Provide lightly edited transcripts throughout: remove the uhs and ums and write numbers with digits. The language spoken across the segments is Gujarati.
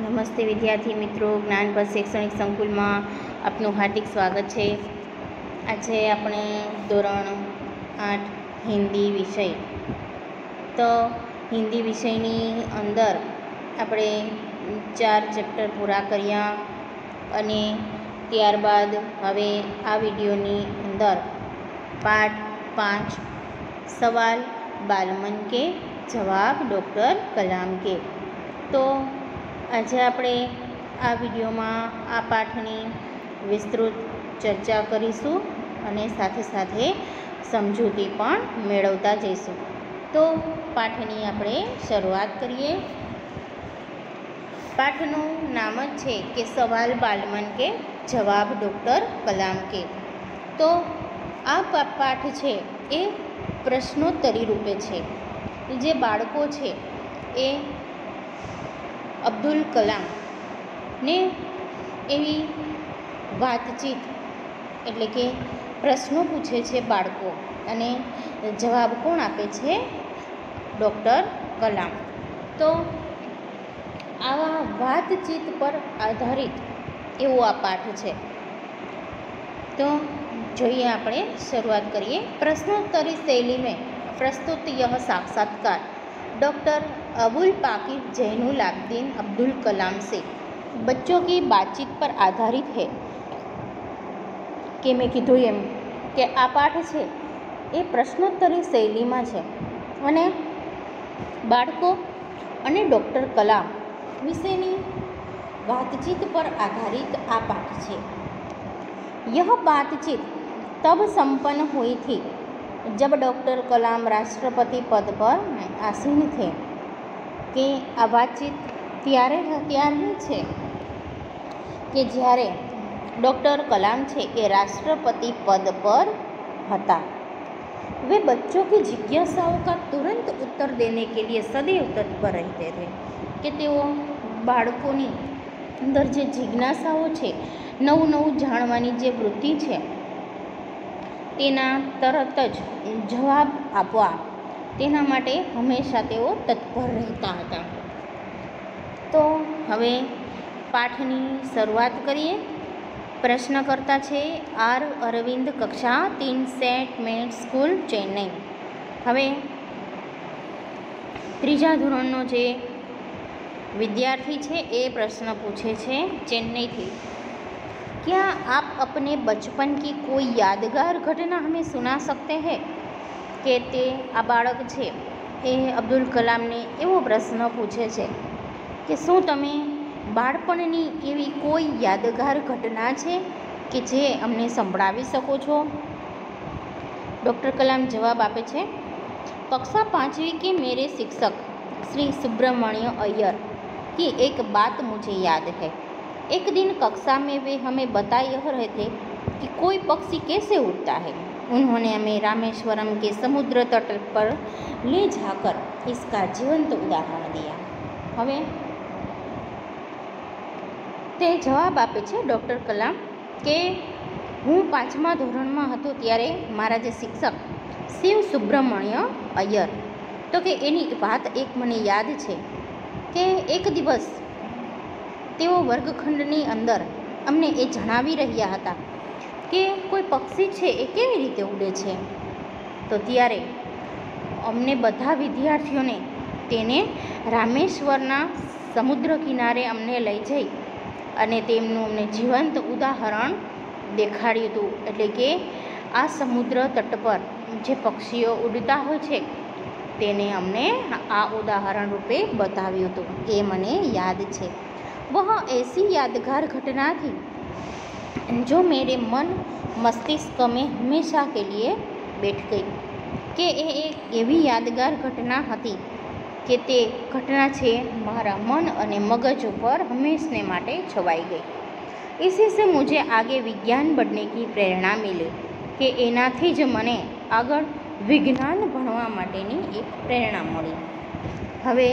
નમસ્તે વિદ્યાર્થી મિત્રો, જ્ઞાનપથ શૈક્ષણિક સંકુલમાં આપનું હાર્દિક સ્વાગત છે. આજે આપણે ધોરણ 8 હિન્દી વિષય, તો હિન્દી વિષયની અંદર આપણે 4 ચેપ્ટર પૂરા કર્યા અને ત્યારબાદ હવે આ વિડીયોની અંદર પાઠ 5 સવાલ બાલમન કે જવાબ ડૉક્ટર કલામ કે, તો આજે આપણે આ વિડીયોમાં આ પાઠની વિસ્તૃત ચર્ચા કરીશું અને સાથે સાથે સમજૂતી પણ મેળવતા જઈશું. તો પાઠની આપણે શરૂઆત કરીએ. પાઠનું નામ જ છે કે સવાલ બાલમન કે જવાબ ડૉક્ટર કલામ કે. તો આ પાઠ છે એ પ્રશ્નોત્તરી રૂપે છે. જે બાળકો છે એ અબ્દુલ કલામને એવી વાતચીત એટલે કે પ્રશ્નો પૂછે છે બાળકો, અને જવાબ કોણ આપે છે? ડૉક્ટર કલામ. તો આવા વાતચીત પર આધારિત એવો આ પાઠ છે. તો જોઈએ, આપણે શરૂઆત કરીએ. प्रश्नोत्तरी शैली में प्रस्तुत यह साक्षात्कार डॉक्टर अबुल पाकिर जैनुल आबदीन अब्दुल कलाम से बच्चों की बातचीत पर आधारित है. કે મેં કીધું એમ કે આ પાઠ છે એ પ્રશ્નોત્તરી શૈલીમાં છે અને બાળકો અને ડૉક્ટર કલામ વિશેની વાતચીત પર આધારિત આ પાઠ છે. यह बातचीत तब संपन्न हुई थी जब डॉक्टर कलाम राष्ट्रपति पद पर आसीन थे. કે આ વાતચીત ત્યારની છે કે જ્યારે डॉक्टर कलाम છે એ राष्ट्रपति पद पर હતા. वे बच्चों की जिज्ञासाओं का तुरंत उत्तर देने के लिए सदैव तत्पर रहते थे. કે તેઓ બાળકોની અંદર જે જિજ્ઞાસાઓ છે, નવું નવું જાણવાની જે વૃત્તિ છે, તેના તરત જ જવાબ આપવા તેના માટે હંમેશા તેઓ તત્પર રહેતા હતા. તો હવે પાઠની શરૂઆત કરીએ. પ્રશ્નકર્તા છે આર અરવિંદ, કક્ષા 3, સેટ મેટ સ્કૂલ, ચેન્નઈ. હવે ત્રીજા ધોરણનો જે विद्यार्थी છે એ प्रश्न पूछे છે चेन्नई. क्या आप अपने बचपन की कोई यादगार घटना हमें सुना सकते हैं? કે તે આ બાળક છે એ અબ્દુલ કલામને એવો પ્રશ્ન પૂછે છે કે શું તમે બાળપણની એવી કોઈ યાદગાર ઘટના છે કે જે અમને સંભળાવી શકો છો? ડૉક્ટર કલામ જવાબ આપે છે, कक्षा 5वीं के मेरे शिक्षक श्री सुब्रमण्य अय्यर की एक बात मुझे याद है. एक दिन कक्षा में वे हमें बता रहे थे कि कोई पक्षी कैसे उड़ता है. उन्होंने हमें रामेश्वरम के समुद्र तट पर ले जाकर इसका जीवंत उदाहरण दिया. હવે તે જવાબ આપે છે ડૉક્ટર કલામ કે હું 5મા ધોરણમાં હતો ત્યારે મારા જે શિક્ષક શિવ સુબ્રમણ્ય અય્યર, તો કે એની વાત એક મને યાદ છે કે એક દિવસ તેઓ વર્ગખંડની અંદર અમને એ જણાવી રહ્યા હતા કે કોઈ પક્ષી છે એ કેવી રીતે ઉડે છે. તો ત્યારે અમને બધા વિદ્યાર્થીઓને તેને રામેશ્વરના સમુદ્ર કિનારે અમને લઈ જઈ અને તેમનું અમને જીવંત ઉદાહરણ દેખાડ્યું હતું. એટલે કે આ સમુદ્ર તટ પર જે પક્ષીઓ ઉડતા હોય છે તેને અમને આ ઉદાહરણ રૂપે બતાવ્યું હતું, એ મને યાદ છે. वह ऐसी यादगार घटना थी जो मेरे मन मस्तिष्क में हमेशा के लिए बैठ गई. કે એ એક એવી યાદગાર ઘટના હતી કે તે ઘટના છે મારા મન અને મગજ ઉપર હંમેશને માટે છવાઈ ગઈ. इसी से मुझे आगे विज्ञान बढ़ने की प्रेरणा मिली. કે એનાથી જ મને આગળ વિજ્ઞાન ભણવા માટેની એક પ્રેરણા મળી. હવે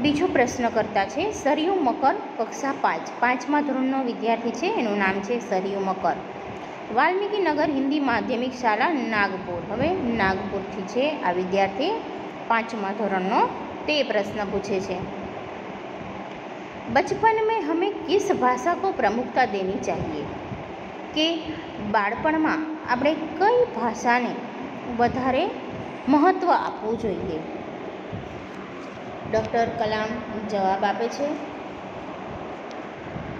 બીજો પ્રશ્ન કરતા છે સરયુ મકર, કક્ષા 5, 5મા ધોરણનો વિદ્યાર્થી છે, એનું નામ છે સરયુ મકર. વાલ્મીકી નગર હિન્દી માધ્યમિક શાળા, નાગપુર. હવે નાગપુરથી છે આ વિદ્યાર્થી, 5મા ધોરણનો. તે પ્રશ્ન પૂછે છે बचपन में हमें किस भाषा को प्रमुखता देनी चाहिए કે બાળપણમાં આપણે કઈ ભાષાને વધારે મહત્ત્વ આપવું જોઈએ? ડૉક્ટર કલામ જવાબ આપે છે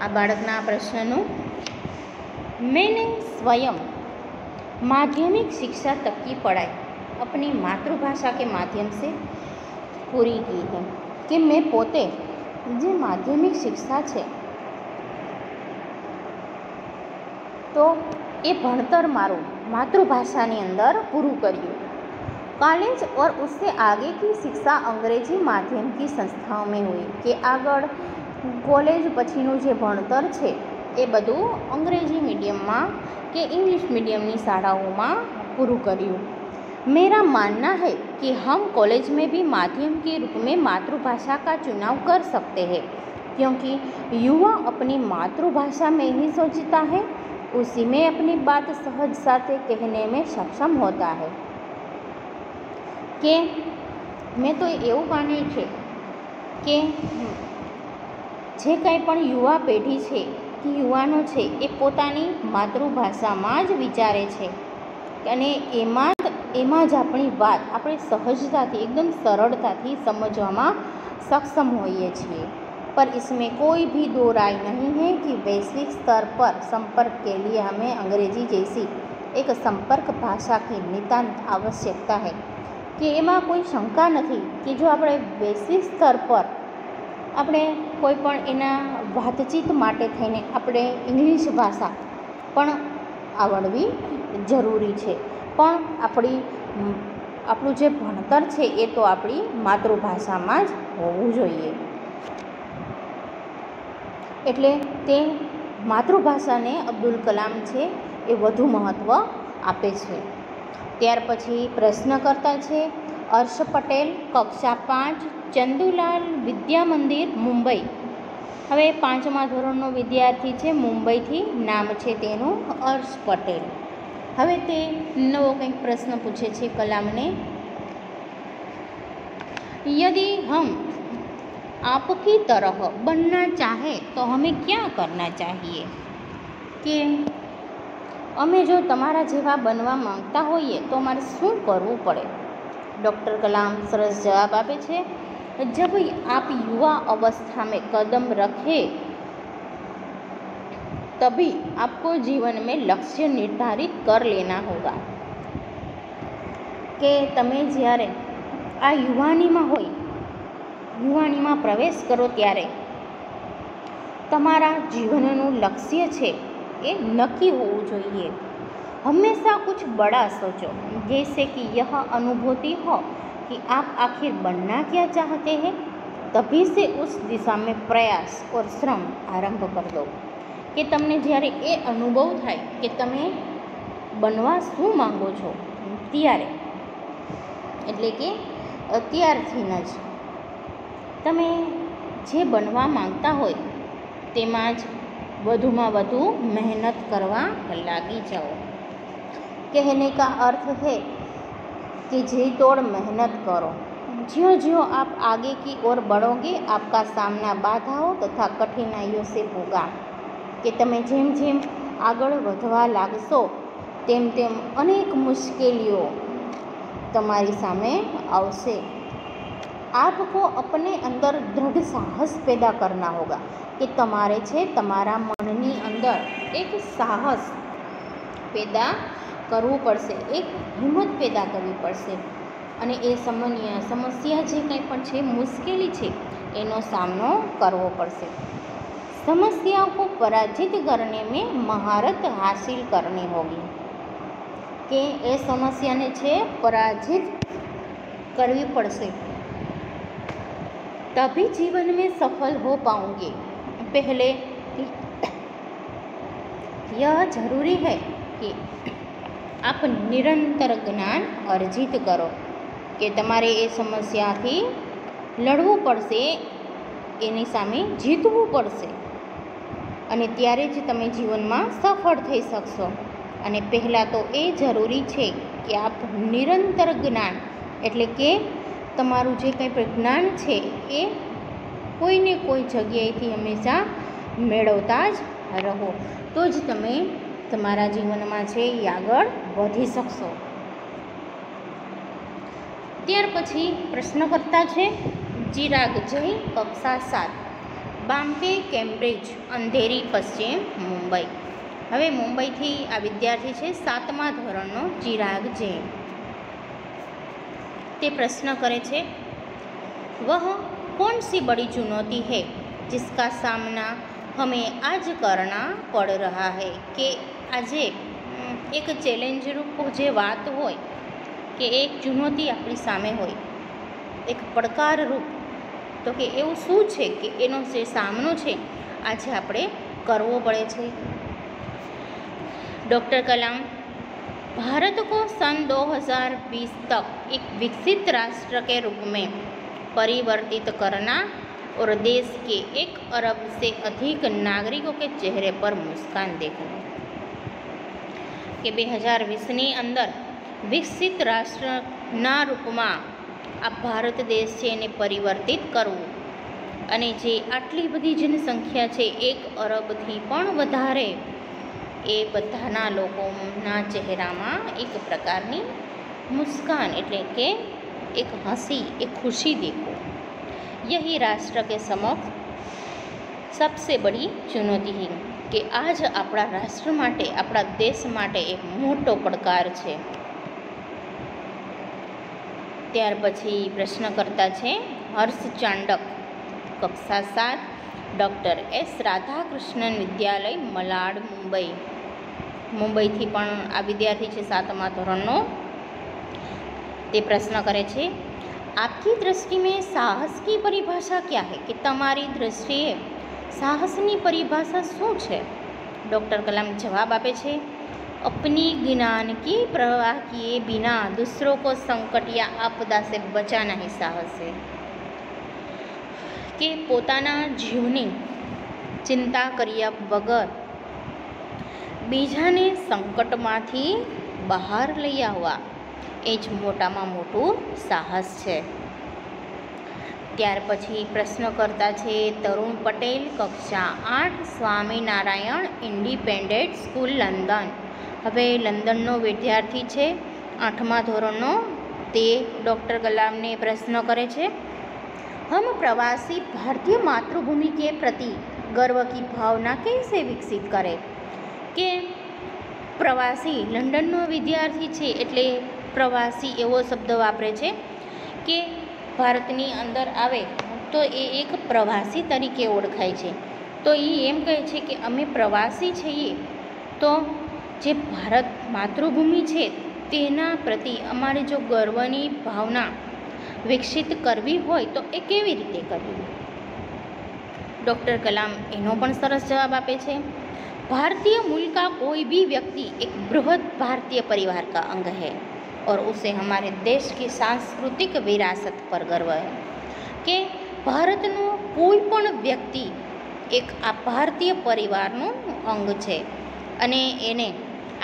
આ બાળકના પ્રશ્નનું। मैंने स्वयं माध्यमिक शिक्षा तक की पढ़ाई अपनी मातृभाषा के माध्यम से पूरी की है। कि मैं पोते જે માધ્યમિક શિક્ષા છે तो ये भणतर मारू मातृभाषानी अंदर पूરું કર્યું। कॉलेज और उससे आगे की शिक्षा अंग्रेजी माध्यम की संस्थाओं में हुई। कि આગળ કોલેજ પછીનું જે ભણતર છે એ બધું અંગ્રેજી મીડિયમમાં કે इंग्लिश मीडियमની શાળાઓમાં પૂરું કર્યું। मेरा मानना है कि हम कॉलेज में भी माध्यम के रूप में मातृभाषा का चुनाव कर सकते हैं, क्योंकि युवा अपनी मातृभाषा में ही सोचता है, उसी में अपनी बात सहजता से कहने में सक्षम होता है। कि मैं तो એવું માને છે કે જે કંઈ પણ યુવા પેઢી છે કે યુવાનો છે એ પોતાની માતૃભાષામાં જ વિચારે છે અને એમાં જ આપણી વાત આપણે સહજતાથી एकदम સરળતાથી સમજવામાં સક્ષમ હોઈએ છીએ। पर इसमें कोई भी दो राय नहीं है कि वैश्विक स्तर पर संपर्क के लिए हमें अंग्रेजी जैसी एक संपर्क भाषा की नितांत आवश्यकता है। कि એમાં કોઈ શંકા નથી કે જો આપણે વૈશ્વિક સ્તર પર આપણે કોઈ પણ એના વાતચીત માટે થઈને આપણે ઇંગ્લિશ ભાષા પણ આવડવી જરૂરી છે, પણ આપણું જે ભણતર છે એ તો આપણી માતૃભાષામાં જ હોવું જોઈએ। એટલે તે માતૃભાષાને અબ્દુલ કલામ છે એ વધુ મહત્ત્વ આપે છે। ત્યાર પછી પ્રશ્નકર્તા છે હર્ષ પટેલ, કક્ષા 5, ચંદુલાલ વિદ્યા મંદિર, મુંબઈ। હવે 5મા ધોરણનો વિદ્યાર્થી છે, મુંબઈથી નામ છે તેનું હર્ષ પટેલ। હવે તે નવો કંઈક પ્રશ્ન પૂછે છે કલામને। यदि हम आपकी तरह बनना चाहे तो हमें क्या करना चाहिए? कि અમે જો તમારા જેવા બનવા માંગતા હોઈએ તો અમારે શું કરવું પડે? डॉक्टर कलाम सरस जवाब आपे छे, जब आप युवा अवस्था में कदम रखे तभी आपको जीवन में लक्ष्य निर्धारित कर लेना होगा। કે તમે જ્યારે આ યુવાનીમાં હોય, યુવાનીમાં પ્રવેશ કરો ત્યારે તમારા જીવનનું લક્ષ્ય છે એ નક્કી હોવું જોઈએ। हमेशा कुछ बड़ा सोचो, जैसे कि यह अनुभूति हो कि आप आखिर बनना क्या चाहते हैं, तभी से उस दिशा में प्रयास और श्रम आरंभ कर दो। कि तमने જ્યારે એ અનુભવ થાય કે તમે બનવા શું માંગો છો ત્યારે, એટલે કે અત્યારથી જ તમે જે બનવા માંગતા હોય તેમાં જ વધુમાં વધુ મહેનત કરવા લાગી જાઓ। कहने का अर्थ है कि जी तोड़ मेहनत करो। ज्यों ज्यों आप आगे की ओर बढ़ोगे आपका सामना बाधाओं तथा कठिनाइयों से होगा। कि તમે જેમ જેમ આગળ વધવા લાગશો તેમ તેમ અનેક મુશ્કેલીઓ તમારી સામે આવશે। आपको अपने अंदर दृढ़ साहस पैदा करना होगा। कि તમારે છે તમારા મનની અંદર એક સાહસ પેદા કરવું પડશે, એક હિંમત પેદા કરવી પડશે અને એ સમસ્યા જે કંઈ પણ છે, મુશ્કેલી છે, એનો સામનો કરવો પડશે। समस्याओं को पराजित करने में महारत हासिल करनी होगी। કે એ સમસ્યાને છે પરાજિત કરવી પડશે, तभी जीवन में सफल हो पाओगे। पहले यह जरूरी है कि आप निरंतर ज्ञान अर्जित करो। કે તમારે એ સમસ્યાથી લડવું પડશે, એની સામે જીતવું પડશે અને ત્યારે જ તમે જીવનમાં સફળ થઈ શકશો। અને પહેલાં તો એ જરૂરી છે કે આપ નિરંતર જ્ઞાન એટલે કે તમારું જે કંઈ પણ જ્ઞાન છે એ કોઈને કોઈ જગ્યાએથી હંમેશા મેળવતા જ રહો, તો જ તમે તમારા જીવનમાં છે એ આગળ વધી શકશો. ત્યાર પછી પ્રશ્નકર્તા છે ચિરાગ જૈન, કક્ષા 7, બોમ્બે, કેમ્બ્રિજ, અંધેરી, પશ્ચિમ મુંબઈ. હવે મુંબઈથી આ વિદ્યાર્થી છે 7મા ધોરણનો ચિરાગ જૈન. તે પ્રશ્ન કરે છે, વહ कौन सी बड़ी चुनौती है जिसका सामना हमें आज करना पड़ रहा है. કે આજે એક ચેલેન્જ રૂપ જે વાત હોય કે એક ચુનૌતી આપણી સામે હોય, એક પડકાર રૂપ, તો કે એવું શું છે કે એનો જે સામનો છે આજે આપણે કરવો પડે છે. डॉक्टर कलाम, भारत को सन 2020 तक एक विकसित राष्ट्र के रूप में परिवर्तित करना और देश के 1 अरब से अधिक नागरिकों के चेहरे पर मुस्कान देखना. કે 2020ની અંદર વિકસિત રાષ્ટ્રના રૂપમાં આ ભારત દેશ છે એને પરિવર્તિત કરવું, અને જે આટલી બધી જનસંખ્યા છે 1 અરબથી પણ વધારે, એ બધાના લોકોના ચહેરામાં એક પ્રકારની મુસ્કાન એટલે કે એક હસી, એક ખુશી દેખો. यही राष्ट्र के समक्ष सबसे बड़ी चुनौती है. કે આજ આપણા રાષ્ટ્ર માટે, આપણા દેશ માટે એક મોટો પડકાર છે. ત્યાર પછી પ્રશ્નકર્તા છે હર્ષ ચાંડક, કક્ષા 7, ડૉક્ટર એસ રાધાકૃષ્ણન વિદ્યાલય, મલાડ, મુંબઈ. મુંબઈથી પણ આ વિદ્યાર્થી છે 7મા ધોરણનો. તે પ્રશ્ન કરે છે, आपकी दृष्टि में साहस की परिभाषा क्या है. કે તમારી દૃષ્ટિએ સાહસની પરિભાષા શું છે. ડૉક્ટર કલામ જવાબ આપે છે, अपनी ज्ञान की प्रवाह किए बिना दूसरों को संकट या आपदा से बचाना ही साहस है. કે પોતાના જીવની ચિંતા કર્યા વગર બીજાને સંકટમાંથી બહાર લઈ આવવા એ જ મોટામાં મોટું સાહસ છે. ત્યાર પછી પ્રશ્નકર્તા છે તરુણ પટેલ, કક્ષા 8, સ્વામિનારાયણ ઇન્ડિપેન્ડન્ટ સ્કૂલ, લંડન. હવે લંડનનો વિદ્યાર્થી છે 8મા ધોરણનો. તે ડૉક્ટર કલામને પ્રશ્ન કરે છે, हम प्रवासी भारतीय मातृभूमि के प्रति गर्व की भावना कैसे विकसित करें. કે પ્રવાસી, લંડનનો વિદ્યાર્થી છે એટલે પ્રવાસી એવો શબ્દ વાપરે છે કે ભારતની અંદર આવે તો એ એક પ્રવાસી તરીકે ઓળખાય છે. તો એ એમ કહે છે કે અમે પ્રવાસી છીએ, તો જે ભારત માતૃભૂમિ છે તેના પ્રતિ અમારે જો ગર્વની ભાવના વિકસિત કરવી હોય તો એ કેવી રીતે કરવી. ડૉક્ટર કલામ એનો પણ સરસ જવાબ આપે છે, भारतीय मूल का कोई भी व्यक्ति एक बृहद भारतीय परिवार का अंग है और उसे हमारे देश की सांस्कृतिक विरासत पर गर्व है. કે ભારતનો કોઈ પણ વ્યક્તિ એક આ ભારતીય પરિવારનું અંગ છે અને એને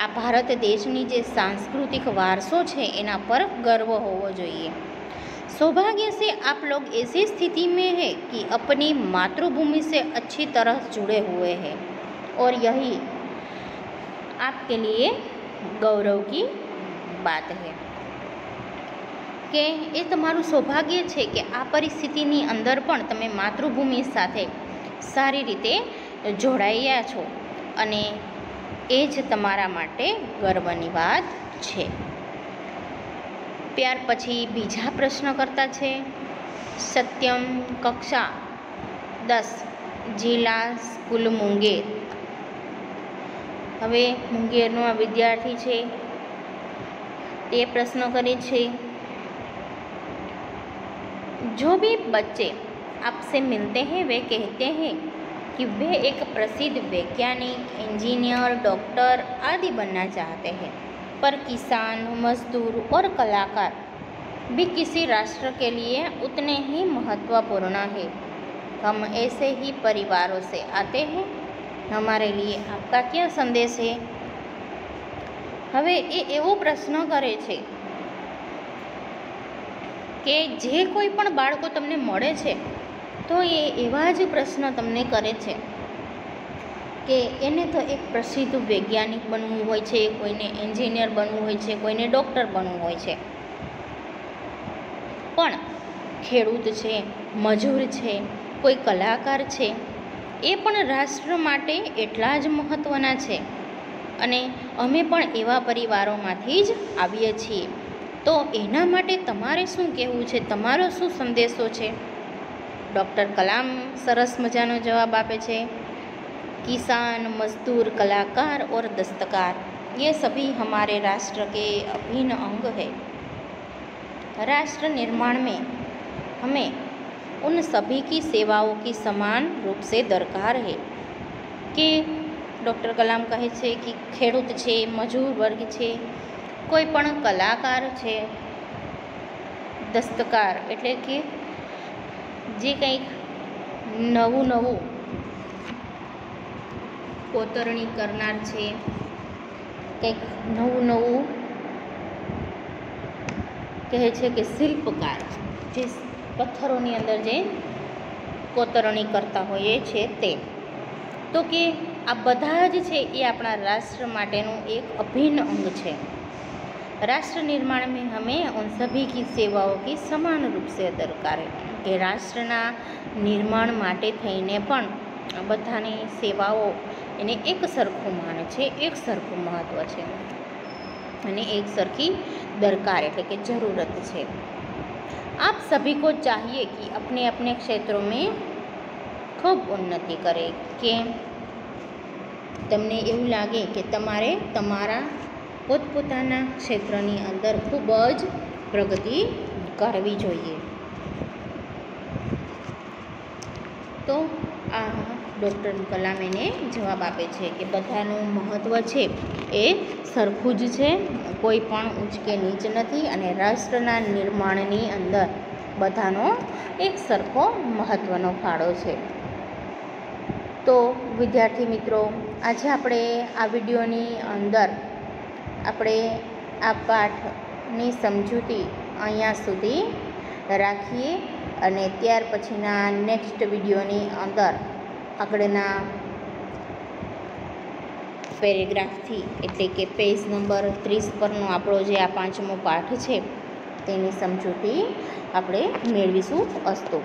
આ ભારત દેશની જે સાંસ્કૃતિક વારસો છે એના પર ગર્વ હોવો જોઈએ. सौभाग्य से आप लोग ऐसी स्थिति में है कि अपनी मातृभूमि से अच्छी तरह जुड़े हुए हैं और यही आपके लिए गौरव की बात है. કે એ તમારું સૌભાગ્ય છે કે આ પરિસ્થિતિની અંદર પણ તમે માતૃભૂમિ સાથે સારી રીતે જોડાયા છો અને એ જ તમારા માટે ગર્વની વાત છે. ત્યાર પછી બીજા પ્રશ્નકર્તા છે સત્યમ, કક્ષા 10, જિલ્લા સ્કૂલ, મુંગેર. હવે મુંગેરનો આ વિદ્યાર્થી છે તે પ્રશ્ન કરે છે, जो भी बच्चे आपसे मिलते हैं वे कहते हैं कि वे एक प्रसिद्ध वैज्ञानिक, इंजीनियर, डॉक्टर आदि बनना चाहते हैं, पर किसान, मजदूर और कलाकार भी किसी राष्ट्र के लिए उतने ही महत्वपूर्ण हैं. हम ऐसे ही परिवारों से आते हैं, हमारे लिए आपका क्या संदेश है. હવે એ એવો પ્રશ્ન કરે છે કે જે કોઈ પણ બાળકો તમને મળે છે તો એ એવા જ પ્રશ્ન તમને કરે છે કે એને તો એક પ્રસિદ્ધ વૈજ્ઞાનિક બનવું હોય છે, કોઈને એન્જિનિયર બનવું હોય છે, કોઈને ડૉક્ટર બનવું હોય છે, પણ ખેડૂત છે, મજૂર છે, કોઈ કલાકાર છે, એ પણ રાષ્ટ્ર માટે એટલા જ મહત્ત્વના છે. અને અમે પણ એવા પરિવારોમાંથી જ આવીએ છીએ. તો એના માટે તમારે શું કહેવું છે, તમારો શું સંદેશો છે? ડૉક્ટર કલામ સરસ મજાનો જવાબ આપે છે, किसान मजदूर कलाकार और दस्तकार ये सभी हमारे राष्ट्र के अभिन्न अंग है. राष्ट्र निर्माण में हमें उन सभी की सेवाओं की समान रूप से दरकार है. કે ડૉક્ટર કલામ કહે છે કે ખેડૂત છે, મજૂર વર્ગ છે, કોઈ પણ કલાકાર છે, દસ્તકાર એટલે કે જે કંઈક નવું કોતરણી કરનાર છે, કંઈક નવું કહે છે કે શિલ્પકાર, જે પથ્થરોની અંદર જે કોતરણી કરતા હોય છે તે. તો કે આ બધા જ છે એ આપણા રાષ્ટ્ર માટેનું એક અભિન્ન અંગ છે. राष्ट्र निर्माण में हमें उन सभी की सेवाओं की समान रूप से दरकार है. કે રાષ્ટ્રના નિર્માણ માટે થઈને પણ આ બધાની સેવાઓ એને એક સરખું માને છે, એક સરખું મહત્ત્વ છે અને એક સરખી દરકાર એટલે કે જરૂરત છે. आप सभी को चाहिए कि अपने अपने क्षेत्रों में ખૂબ ઉન્નતિ કરે. કે તમને એવું લાગે કે તમારે તમારા પોતપોતાના ક્ષેત્રની અંદર ખૂબ જ પ્રગતિ કરવી જોઈએ. તો આ ડૉક્ટર કલામ એને જવાબ આપે છે કે બધાનું મહત્ત્વ છે એ સરખું જ છે, કોઈ પણ ઊંચ કે નીચ નથી અને રાષ્ટ્રના નિર્માણની અંદર બધાનો એક સરખો મહત્ત્વનો ફાળો છે. તો વિદ્યાર્થી મિત્રો, આજે આપણે આ વિડીયોની અંદર આપણે આ પાઠની સમજૂતી અહીંયા સુધી રાખીએ અને ત્યાર પછીના નેક્સ્ટ વિડીયોની અંદર આગળના પેરેગ્રાફથી એટલે કે પેજ નંબર 30 પરનો આપણો જે આ 5મો પાઠ છે તેની સમજૂતી આપણે મેળવીશું. અસ્તુ.